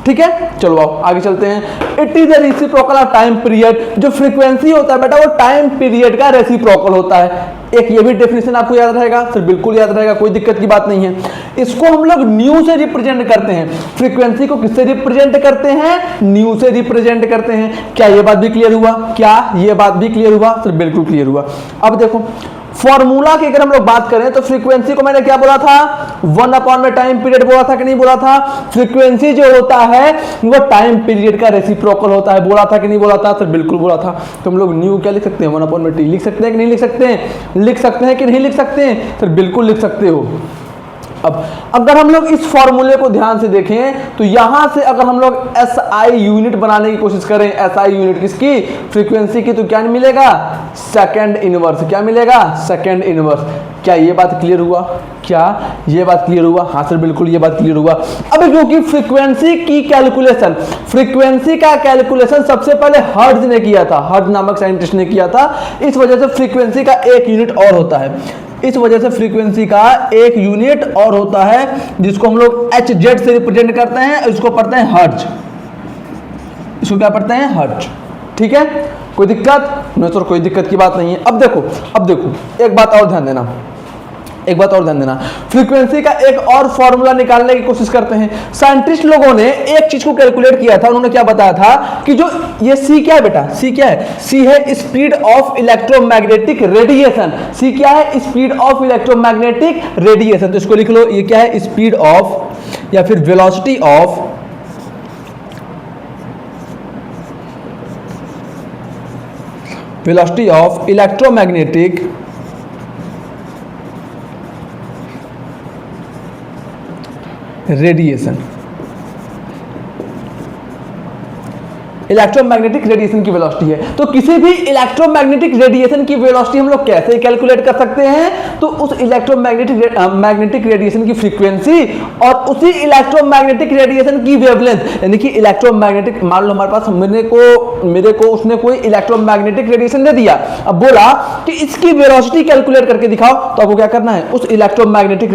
ठीक है, चलो आओ आगे चलते हैं। It is a reciprocal of time period. जो फ्रीक्वेंसी होता है बेटा वो टाइम पीरियड का रेसिप्रोकल होता है। एक ये भी डेफिनेशन आपको याद रहेगा, सर बिल्कुल याद रहेगा, कोई दिक्कत की बात नहीं है। इसको हम लोग न्यू से रिप्रेजेंट करते हैं। फ्रीक्वेंसी को किससे रिप्रेजेंट करते हैं? न्यू से रिप्रेजेंट करते हैं। क्या ये बात भी क्लियर हुआ? क्या ये बात भी क्लियर हुआ? सर बिल्कुल क्लियर हुआ। अब देखो फॉर्मूला की अगर हम लोग बात करें तो फ्रीक्वेंसी को मैंने क्या बोला था, 1 अपॉन में टाइम पीरियड बोला था कि नहीं बोला था? फ्रीक्वेंसी जो होता है वो टाइम पीरियड का रेसिप्रोकल होता है, बोला था कि नहीं बोला था? सर बिल्कुल बोला था। तो हम लोग न्यू क्या लिख सकते हैं, 1 अपॉन में टी लिख सकते हैं कि नहीं लिख सकते हैं? लिख सकते हैं कि नहीं लिख सकते हैं? सर बिल्कुल लिख सकते हो। अब अगर हम लोग इस फॉर्मूले को ध्यान से देखें तो यहां से अगर हम लोग एसआई यूनिट बनाने की कोशिश करें, एसआई यूनिट किसकी? फ्रीक्वेंसी की, तो क्या मिलेगा? Second inverse. क्या मिलेगा? Second inverse. क्या ये बात क्लियर हुआ? क्या ये बात क्लियर हुआ? हाँ सर बिल्कुल ये बात क्लियर हुआ। अब क्योंकि फ्रीक्वेंसी की कैलकुलेशन, फ्रीक्वेंसी का कैलकुलेशन सबसे पहले हर्ट्ज ने किया था, हर्ट्ज नामक साइंटिस्ट ने किया था, इस वजह से फ्रीक्वेंसी का एक यूनिट और होता है। इस वजह से फ्रीक्वेंसी का एक यूनिट और होता है जिसको हम लोग HZ से रिप्रेजेंट करते हैं, इसको पढ़ते हैं हर्ट्ज। इसको क्या पढ़ते हैं? हर्ट्ज। ठीक है, कोई दिक्कत नहीं सर? कोई दिक्कत की बात नहीं है। अब देखो एक बात और ध्यान देना, एक बात और ध्यान देना, फ्रीक्वेंसी का एक और फॉर्मूला निकालने की कोशिश करते हैं। साइंटिस्ट लोगों ने एक चीज को कैलकुलेट किया था, उन्होंने क्या बताया था कि जो ये सी क्या है बेटा? सी क्या है? सी है स्पीड ऑफ इलेक्ट्रोमैग्नेटिक रेडिएशन। सी क्या है? Speed of electromagnetic radiation. तो इसको लिख लो, ये क्या है? स्पीड ऑफ या फिर velocity of electromagnetic radiation. Electromagnetic radiation की वेलोसिटी है। तो किसी भी इलेक्ट्रोमैग्नेटिक रेडिएशन की वेलोसिटी हम लोग कैसे कैलकुलेट कर सकते हैं? तो उस मैग्नेटिक रेडिएशन की फ्रीक्वेंसी और उसी इलेक्ट्रोमैग्नेटिक रेडिएशन की वेवलेंथ, यानी कि इलेक्ट्रोमैग्नेटिक, मान लो हमारे पास मेरे को उसने कोई इलेक्ट्रोमैग्नेटिक रेडिएशन दे दिया, अब बोला कि इसकी वेलोसिटी कैलकुलेट करके दिखाओ, तो आपको क्या करना है? उस इलेक्ट्रोमैग्नेटिक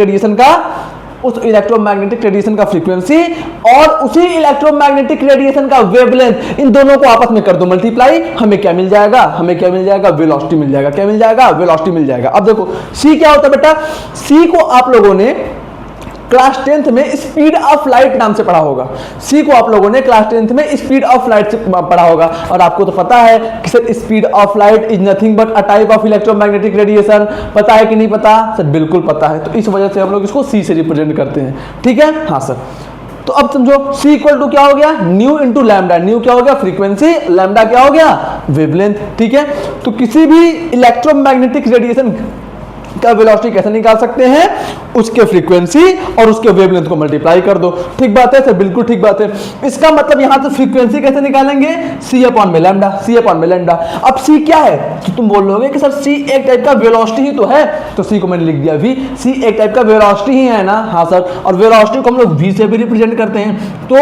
रेडिएशन का फ्रीक्वेंसी और उसी इलेक्ट्रोमैग्नेटिक रेडिएशन का वेवलेंथ, इन दोनों को आपस में कर दो मल्टीप्लाई, हमें क्या मिल जाएगा? हमें क्या मिल जाएगा? वेलोसिटी मिल जाएगा। क्या मिल जाएगा? वेलोसिटी मिल जाएगा। अब देखो सी क्या होता है बेटा? सी को आप लोगों ने क्लास 10th में स्पीड ऑफ लाइट नाम से पढ़ा होगा। सी को आप लोगों ने क्लास 10th में स्पीड ऑफ लाइट से पढ़ा होगा। और आपको तो पता है कि sir speed of light is nothing but a type of electromagnetic radiation. पता है कि नहीं पता? सर बिल्कुल पता है। तो इस वजह से हम लोग इसको सी से रिप्रेजेंट करते हैं। ठीक है, हाँ सर। तो अब समझो सी इक्वल टू क्या हो गया? New into lambda. न्यू क्या हो गया? फ्रीक्वेंसी, लैम्डा क्या हो गया? वेवलेंथ। ठीक है, तो किसी भी इलेक्ट्रोमैग्नेटिक रेडिएशन का वेलोसिटी कैसे निकाल सकते हैं? उसके फ्रीक्वेंसी और उसके वेवलेंथ को मल्टीप्लाई कर दो। ठीक बात है सर, बिल्कुल ठीक बात है। इसका मतलब यहां से फ्रीक्वेंसी कैसे निकालेंगे? सी अपॉन में लैम्डा, सी अपॉन में लैम्डा। अब सी क्या है? तो तुम बोलोगे कि सर सी एक टाइप का वेलोसिटी ही तो है, तो सी को मैंने लिख दिया वी। सी एक टाइप का वेलोसिटी ही है ना? हाँ सर। और वेलोसिटी को हम लोग वी से भी रिप्रेजेंट करते हैं, तो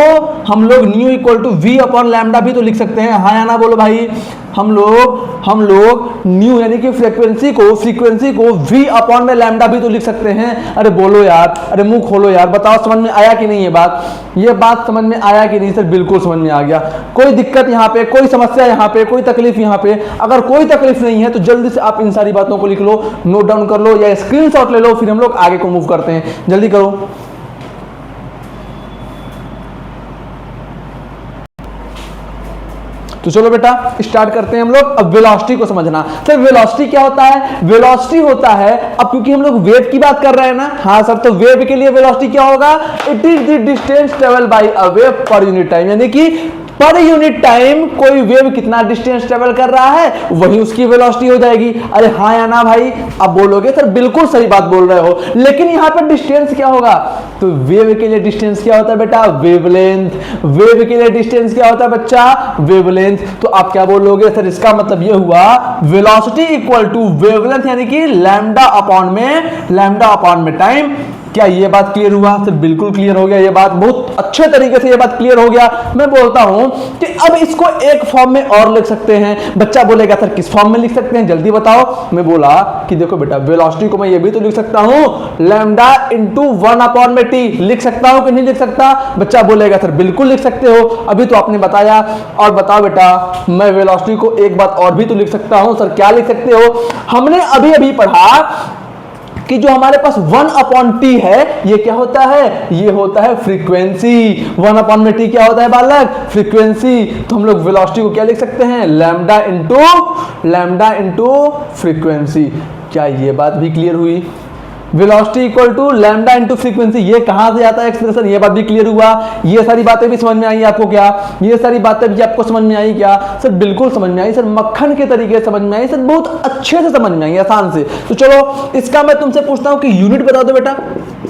हम लोग nu equal to V upon lambda भी तो लिख सकते हैं। हाँ या ना बोलो भाई? हम लोग न्यू यानी कि फ्रीक्वेंसी को वी अपॉन में लैम्डा भी तो लिख सकते हैं। अरे बोलो यार, अरे मुंह खोलो यार, बताओ समझ में आया कि नहीं ये बात? ये बात समझ में आया कि नहीं? सर बिल्कुल समझ में आ गया। कोई दिक्कत यहाँ पे, कोई समस्या यहाँ पे, कोई तकलीफ यहाँ पे? अगर कोई तकलीफ नहीं है तो जल्दी से आप इन सारी बातों को लिख लो, नोट डाउन कर लो या स्क्रीनशॉट ले लो, फिर हम लोग आगे को मूव करते हैं। जल्दी करो। तो चलो बेटा स्टार्ट करते हैं हम लोग। अब वेलोसिटी को समझना। सर वेलोसिटी क्या होता है? वेलोसिटी होता है, अब क्योंकि हम लोग वेव की बात कर रहे हैं ना, हाँ सर, तो वेव के लिए वेलोसिटी क्या होगा? It is the distance travel by a wave per unit time, यानी कि पर यूनिट टाइम कोई वेव कितना डिस्टेंस ट्रेवल कर रहा है वही उसकी वेलोसिटी हो जाएगी। अरे हाँ या ना भाई? अब बोलोगे सर बिल्कुल सही बात बोल रहे हो, लेकिन यहाँ पर डिस्टेंस क्या होगा? तो वेव के लिए डिस्टेंस क्या होता है बेटा? वेवलेंथ। वेव के लिए डिस्टेंस क्या होता है बच्चा? वेवलेंथ। तो आप क्या बोलोगे? सर इसका मतलब ये हुआ वेलोसिटी इक्वल टू वेवलेंथ, यानी कि लैम्डा अपॉन में टाइम क्या ये बात क्लियर हुआ? सर बिल्कुल क्लियर हो गया, ये बात बहुत अच्छे तरीके से ये बात क्लियर हो गया। मैं बोलता हूं कि अब इसको एक फॉर्म में और लिख सकते हैं। बच्चा बोलेगा सर किस फॉर्म में लिख सकते हैं, जल्दी बताओ। मैं बोला कि देखो बेटा, वेलोसिटी को मैं ये भी तो लिख सकता हूं लैम्डा इंटू 1/t, लिख सकता हूं कि नहीं लिख सकता? बच्चा बोलेगा सर बिल्कुल लिख सकते हो, अभी तो आपने बताया। और बताओ बेटा, मैं वेलोसिटी को एक बात और भी तो लिख सकता हूं। सर क्या लिख सकते हो? हमने अभी अभी पढ़ा कि जो हमारे पास 1/t है, ये क्या होता है? ये होता है फ्रीक्वेंसी। 1/t क्या होता है बालक? फ्रीक्वेंसी। तो हम लोग वेलोसिटी को क्या लिख सकते हैं? Lambda into frequency. क्या ये बात भी क्लियर हुई? Velocity equal to lambda into frequency, ये कहां से आता है एक्सप्रेशन? ये बात भी क्लियर हुआ। ये सारी बातें भी समझ में आई आपको क्या? ये सारी बातें भी आपको समझ में आई क्या? सर बिल्कुल समझ में आई सर, मक्खन के तरीके से समझ में आई सर, बहुत अच्छे से समझ में आई, आसान से। तो चलो इसका मैं तुमसे पूछता हूं कि यूनिट बता दो बेटा।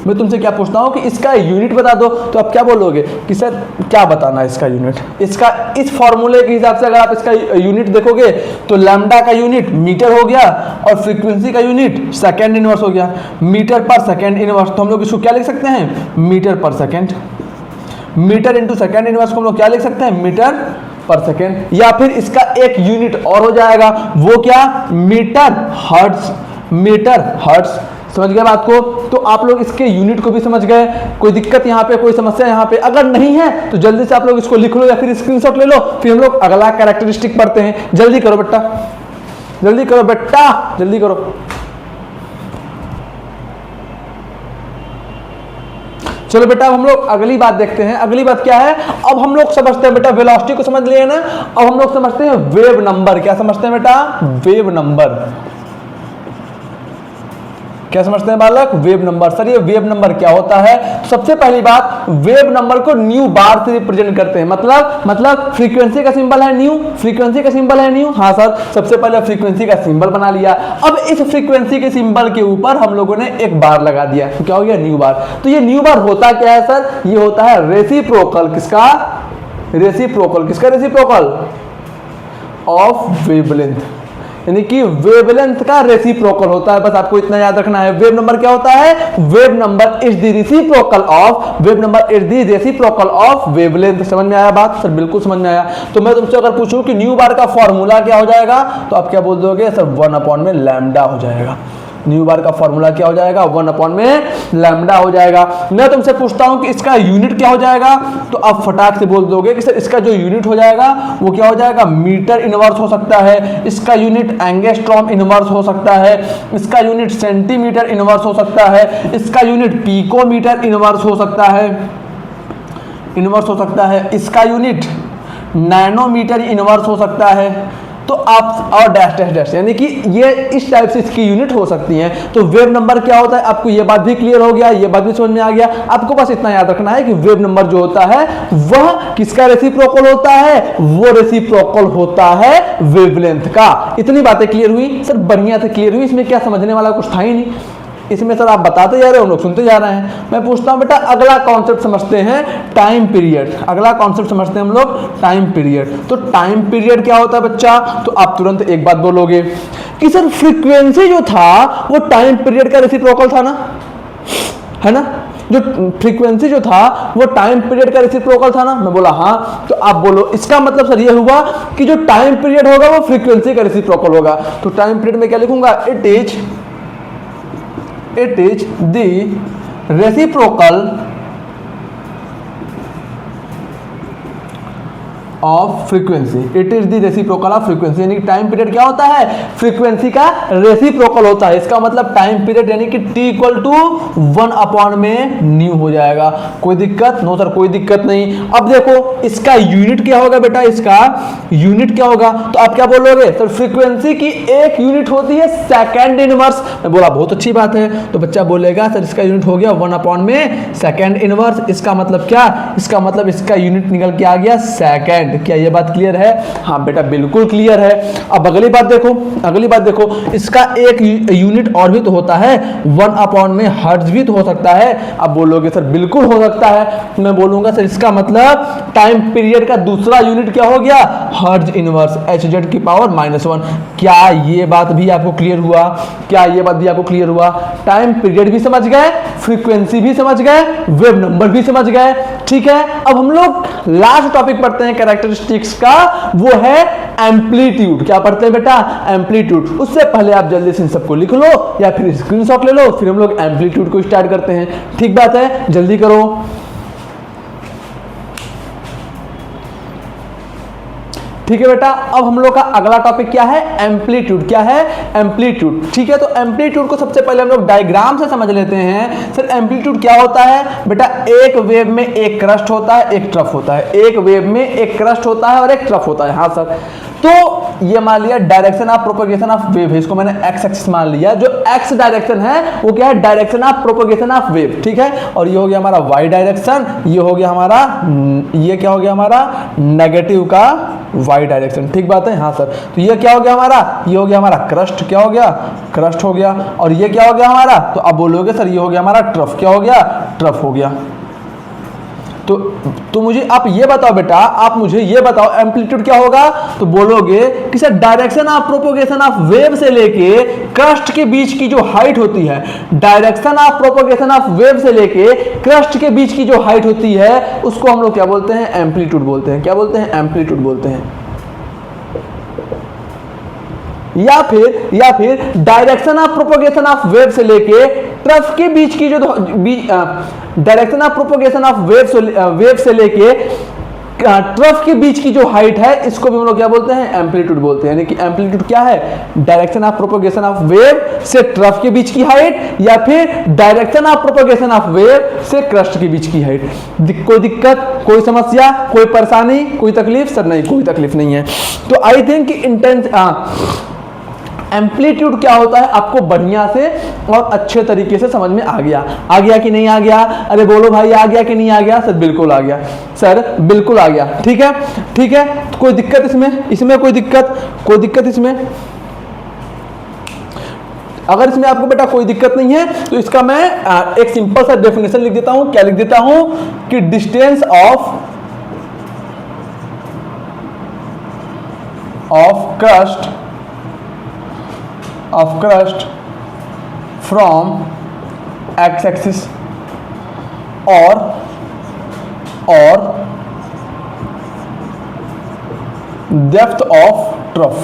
मैं तुमसे क्या पूछता हूं कि इसका यूनिट बता दो, तो आप क्या बोलोगे कि सर क्या बताना है इसका यूनिट? इसका इस फॉर्मूले के हिसाब से अगर आप इसका यूनिट देखोगे तो लैम्डा का यूनिट मीटर हो गया और फ्रीक्वेंसी का यूनिट सेकंड इनवर्स हो गया, मीटर पर सेकंड इनवर्स। तो हम लोग इसको क्या लिख सकते हैं? Metre per second. Metre into second inverse को हम लोग क्या लिख सकते हैं? Metre per second. या फिर इसका एक यूनिट और हो जाएगा, वो क्या? Metre hertz. मीटर हर्ट्ज, समझ गए बात को? तो आप लोग इसके यूनिट को भी समझ गए। कोई दिक्कत यहाँ पे, कोई समस्या यहाँ पे अगर नहीं है तो जल्दी से आप लोग इसको लिख लो या फिर स्क्रीनशॉट ले लो, फिर हम लोग अगला कैरेक्टरिस्टिक पढ़ते हैं। जल्दी करो बेटा, जल्दी करो बेटा, जल्दी करो। चलो बेटा, अब हम लोग अगली बात देखते हैं। अगली बात क्या है? अब हम लोग समझते हैं बेटा, वेलोसिटी को समझ लिए ना, अब हम लोग समझते हैं वेव नंबर। क्या समझते हैं बेटा? Wave number. क्या समझते हैं बालक? Wave number. सर ये वेव नंबर क्या होता है? तो सबसे पहली बात, वेव नंबर को न्यू बार से रिप्रेजेंट करते हैं। मतलब फ्रीक्वेंसी का सिंबल है न्यू, फ्रीक्वेंसी का सिंबल है न्यू। हाँ सर, सबसे पहले फ्रीक्वेंसी का सिंबल बना लिया। अब इस फ्रीक्वेंसी के सिंबल के ऊपर हम लोगों ने एक बार लगा दिया, तो क्या हो गया? न्यू बार। तो ये न्यू बार होता क्या है सर? ये होता है रेसिप्रोकल। किसका? रेसिप्रोकल। किसका रेसिप्रोकल? ऑफ वेवलेंथ, यानी कि वेवलेंथ का रेसिप्रोकल होता है। बस आपको इतना याद रखना है। वेव नंबर क्या होता है? Wave number is the reciprocal of, wave number is the reciprocal of wavelength. समझ में आया बात? सर बिल्कुल समझ में आया। तो मैं तुमसे अगर पूछूं कि न्यू बार का फॉर्मूला क्या हो जाएगा, तो आप क्या बोल दोगे? सर 1 लैम्डा हो जाएगा। न्यू बार का फॉर्मूला क्या हो जाएगा? 1 लैम्डा हो जाएगा। मैं तुमसे पूछता हूं कि इसका यूनिट क्या हो जाएगा, तो आप फटाक से बोल दोगे कि सर इसका जो यूनिट हो जाएगा वो क्या हो जाएगा? मीटर इनवर्स हो सकता है, इसका यूनिट एंगस्ट्रॉम इनवर्स हो सकता है, इसका यूनिट सेंटीमीटर इनवर्स हो सकता है, इसका यूनिट पिकोमीटर इनवर्स हो सकता है, इनवर्स हो सकता है, इसका यूनिट नैनोमीटर इनवर्स हो सकता है। तो आप और डैश डैश डैश, यानी कि ये इस टाइप से इसकी यूनिट हो सकती हैं। तो वेव नंबर क्या होता है? आपको ये बात भी क्लियर हो गया, ये बात भी समझ में आ गया। आपको बस इतना याद रखना है कि वेव नंबर जो होता है वह किसका रेसिप्रोकल होता है? वो रेसिप्रोकल होता है वेवलेंथ का। इतनी बातें क्लियर हुई सर? बढ़िया से क्लियर हुई। इसमें क्या समझने वाला कुछ था ही नहीं। इसमें सर आप बताते जा रहे हो, हम लोग सुनते जा रहे हैं। मैं पूछता हूं बेटा, अगला कॉन्सेप्ट समझते हैं, टाइम पीरियड। अगला कॉन्सेप्ट समझते हैं हम लोग, टाइम पीरियड। तो टाइम पीरियड क्या होता है बच्चा? तो आप तुरंत एक बात बोलोगे कि सर फ्रीक्वेंसी जो था वो टाइम पीरियड का रेसिप्रोकल था ना, है ना? जो फ्रीक्वेंसी जो था वो टाइम पीरियड का रेसिप्रोकल था ना। मैं बोला हाँ। तो आप बोलो इसका मतलब सर ये हुआ कि जो टाइम पीरियड होगा वो फ्रीक्वेंसी का रेसिप्रोकल होगा। तो टाइम पीरियड में क्या लिखूंगा? it is the reciprocal of frequency. It is the reciprocal of frequency, यानी टाइम पीरियड क्या होता है? फ्रीक्वेंसी का रेसिप्रोकल होता है। इसका मतलब टाइम पीरियड यानी कि t इक्वल टू 1 में न्यू हो जाएगा। कोई दिक्कत? नो सर कोई दिक्कत नहीं। अब देखो इसका यूनिट क्या होगा बेटा? इसका यूनिट क्या होगा? तो आप क्या बोलोगे? सर फ्रीक्वेंसी की एक यूनिट होती है सेकंड इनवर्स। मैं बोला बहुत अच्छी बात है। तो बच्चा बोलेगा सर इसका यूनिट हो गया 1 में सेकंड इनवर्स। इसका मतलब क्या? इसका मतलब इसका यूनिट निकल के आ गया सेकंड। लैग्ड। क्या ये बात क्लियर है? हाँ बेटा बिल्कुल क्लियर है। अब अगली बात देखो, इसका एक यूनिट और भी तो होता है, 1 में हर्ट्ज भी तो हो सकता है। अब बोलोगे सर बिल्कुल हो सकता है, मैं बोलूंगा सर इसका मतलब टाइम पीरियड का दूसरा यूनिट क्या हो गया? हर्ट्ज इनवर्स hz की पावर -1। क्या ये बात भी आपको क्लियर हुआ? टाइम पीरियड भी समझ गए, फ्रीक्वेंसी भी समझ गए, वेव नंबर भी समझ गए। ठीक है, अब हम लोग लास्ट टॉपिक पढ़ते हैं कैरेक्टरिस्टिक्स का, वो है एम्पलीट्यूड। क्या पढ़ते हैं बेटा? एम्पलीट्यूड। उससे पहले आप जल्दी से इन सबको लिख लो या फिर स्क्रीनशॉट ले लो, फिर हम लोग एम्पलीट्यूड को स्टार्ट करते हैं। ठीक बात है, जल्दी करो। ठीक है बेटा, अब हम लोग का अगला टॉपिक क्या है? एम्पलीट्यूड। क्या है? एम्पलीट्यूड। ठीक है, तो एम्पलीट्यूड को सबसे पहले हम लोग डायग्राम से समझ लेते हैं। सर एम्पलीट्यूड क्या होता है? बेटा एक वेव में एक क्रस्ट होता है, एक ट्रफ होता है। एक वेव में एक क्रस्ट होता है और एक ट्रफ होता है। हाँ सर, तो ये मान लिया direction of propagation of wave है, इसको मैंने एक्स एक्सिस मान लिया। जो एक्स डायरेक्शन है वो क्या है? Direction of propagation of wave. ठीक है, और ये हो गया हमारा वाई डायरेक्शन, ये हो गया हमारा, ये क्या हो गया हमारा? नेगेटिव का वाई डायरेक्शन। ठीक बात है? हाँ सर, तो ये क्या हो गया हमारा? ये हो गया हमारा क्रस्ट। क्या हो गया? क्रस्ट हो गया। और ये क्या हो गया हमारा? तो अब बोलोगे सर ये हो गया हमारा ट्रफ। क्या हो गया? ट्रफ हो गया। तो मुझे आप ये बताओ बेटा, आप मुझे ये बताओ एम्पलीट्यूड क्या होगा? तो बोलोगे कि sir direction of propagation of wave से लेके क्रस्ट के बीच की जो हाइट होती है, direction of propagation of wave से लेके क्रस्ट के बीच की जो हाइट होती है उसको हम लोग क्या बोलते हैं? एम्पलीट्यूड बोलते हैं। क्या बोलते हैं? एम्पलीट्यूड बोलते हैं। या फिर direction of propagation of wave से लेके ट्रफ के बीच की जो direction of propagation of wave से लेके ट्रफ के बीच की जो हाइट है, इसको भी हम लोग क्या बोलते हैं? एम्पलीट्यूड बोलते हैं। यानी कि एम्पलीट्यूड क्या है? Direction of propagation of wave से ट्रफ के बीच की हाइट, या फिर direction of propagation of wave से क्रस्ट के बीच की हाइट। कोई दिक्कत, कोई समस्या, कोई परेशानी, कोई तकलीफ? सर नहीं, कोई तकलीफ नहीं है। तो आई थिंक एम्पलीट्यूड क्या होता है आपको बढ़िया से और अच्छे तरीके से समझ में आ गया कि नहीं आ गया? अरे बोलो भाई, आ गया कि नहीं आ गया? सर बिल्कुल आ गया, सर बिल्कुल आ गया। ठीक है, ठीक है, तो कोई दिक्कत इसमें कोई दिक्कत इसमें? अगर इसमें आपको बेटा कोई दिक्कत नहीं है तो इसका मैं एक सिंपल सा डेफिनेशन लिख देता हूं। क्या लिख देता हूं? कि distance of crust from x axis और डेप्थ ऑफ ट्रफ।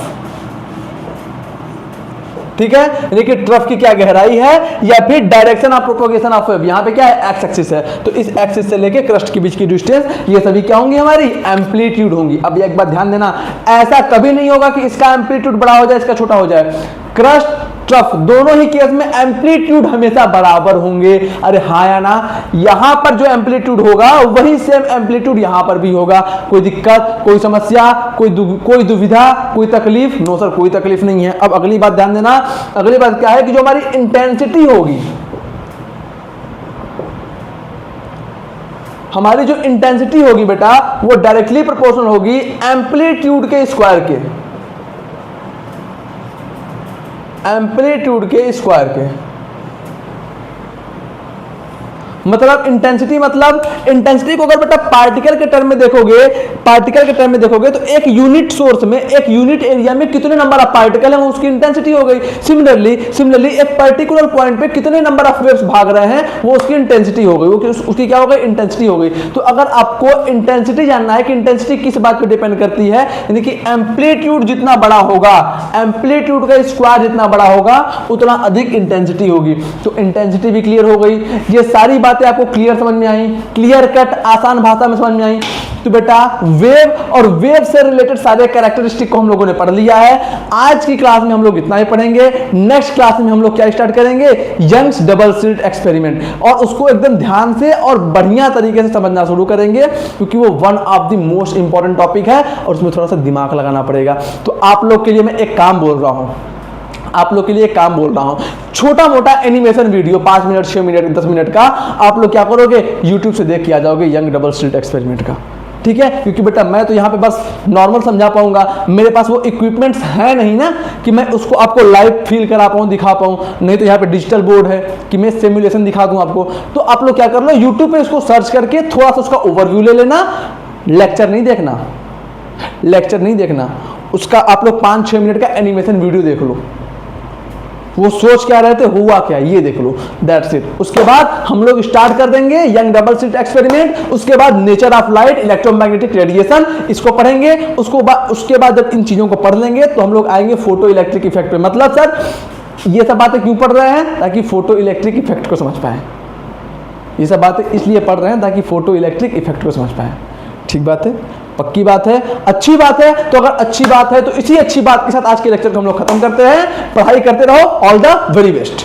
ठीक है, यानी कि ट्रफ की क्या गहराई है, या फिर direction of propagation of wave. यहां पे क्या है? एक्स एक्सिस है, तो इस एक्सिस से लेके क्रस्ट के बीच की डिस्टेंस, ये सभी क्या होंगी? हमारी एम्पलीट्यूड होंगी। अब एक बात ध्यान देना, ऐसा कभी नहीं होगा कि इसका एम्पलीट्यूड बड़ा हो जाए, इसका छोटा हो जाए। क्रस्ट ट्रफ दोनों ही केस में एम्पलीट्यूड हमेशा बराबर होंगे। अरे हाँ या ना? यहां पर जो एम्पलीट्यूड होगा वही सेम एम्पलीट्यूड यहां पर भी होगा। कोई दिक्कत, कोई समस्या, कोई दुविधा, कोई तकलीफ? नो सर, कोई तकलीफ नहीं है। अब अगली बात ध्यान देना, अगली बात क्या है कि जो हमारी इंटेंसिटी होगी, हमारी जो इंटेंसिटी होगी बेटा, वो डायरेक्टली प्रोपोर्शनल होगी एम्पलीट्यूड के स्क्वायर के, एम्पलीट्यूड के स्क्वायर के। मतलब इंटेंसिटी को अगर बेटा पार्टिकल के टर्म में देखोगे तो एक यूनिट सोर्स में, एक यूनिट एरिया में कितने नंबर ऑफ पार्टिकल हैं वो उसकी इंटेंसिटी हो गई। सिमिलरली एक पर्टिकुलर पॉइंट पे कितने नंबर ऑफ वेव्स भाग रहे हैं वो उसकी इंटेंसिटी हो गई, वो उसकी क्या हो गई? इंटेंसिटी हो गई। तो अगर आपको इंटेंसिटी जानना है कि इंटेंसिटी किस बात पे डिपेंड करती है, यानी कि एम्पलीट्यूड जितना बड़ा होगा, एम्पलीट्यूड का स्क्वायर जितना बड़ा होगा, उतना अधिक इंटेंसिटी होगी। तो इंटेंसिटी भी क्लियर हो गई। ये सारी बातें आपको क्लियर समझ में आई, क्लियर कट आसान भाषा में समझ में आई। तो बेटा वेव और वेव से रिलेटेड सारे कैरेक्टरिस्टिक को हम लोगों ने पढ़ लिया है। आज की क्लास में हम लोग इतना ही पढ़ेंगे। नेक्स्ट क्लास में हम लोग क्या स्टार्ट करेंगे? यंग्स डबल स्लिट एक्सपेरिमेंट, और उसको एकदम ध्यान से और बढ़िया तरीके से समझना शुरू करेंगे, क्योंकि वो one of the most important topic है और उसमें थोड़ा सा दिमाग लगाना पड़ेगा। तो आप लोग के लिए मैं एक काम बोल रहा हूं, छोटा मोटा animation video 5 minute, 6 minute, 10 minute का आप लोग क्या करोगे? YouTube से देख के आ जाओगे यंग डबल स्लिट एक्सपेरिमेंट का। ठीक है, क्योंकि बेटा मैं तो यहाँ पे बस नॉर्मल समझा पाऊंगा, मेरे पास वो इक्विपमेंट्स है नहीं ना कि मैं उसको आपको लाइव फील करा पाऊँ, दिखा पाऊँ। नहीं तो यहाँ पे डिजिटल बोर्ड है कि मैं सिमुलेशन दिखा दूँ आपको। तो आप लोग क्या कर लो, यूट्यूब पे इसको सर्च करके थोड़ा सा उसका ओवरव्यू ले लेना, लेक्चर नहीं देखना, लेक्चर नहीं देखना, उसका आप लोग 5-6 मिनट का एनिमेशन वीडियो देख लो, वो सोच क्या रहे थे, हुआ क्या, ये देख लो, दैट्स इट। उसके बाद हम लोग स्टार्ट कर देंगे यंग डबल स्लिट एक्सपेरिमेंट, उसके बाद nature of light, electromagnetic radiation, इसको पढ़ेंगे। उसके बाद जब इन चीजों को पढ़ लेंगे तो हम लोग आएंगे फोटो इलेक्ट्रिक इफेक्ट पे। मतलब सर ये सब बातें क्यों पढ़ रहे हैं, ताकि फोटो इलेक्ट्रिक इफेक्ट को समझ पाए। ये सब बातें इसलिए पढ़ रहे हैं ताकि फोटो इलेक्ट्रिक इफेक्ट को समझ पाए। ठीक बात है, पक्की बात है, अच्छी बात है। तो अगर अच्छी बात है तो इसी अच्छी बात के साथ आज के लेक्चर को हम लोग खत्म करते हैं। पढ़ाई करते रहो, ऑल द वेरी बेस्ट।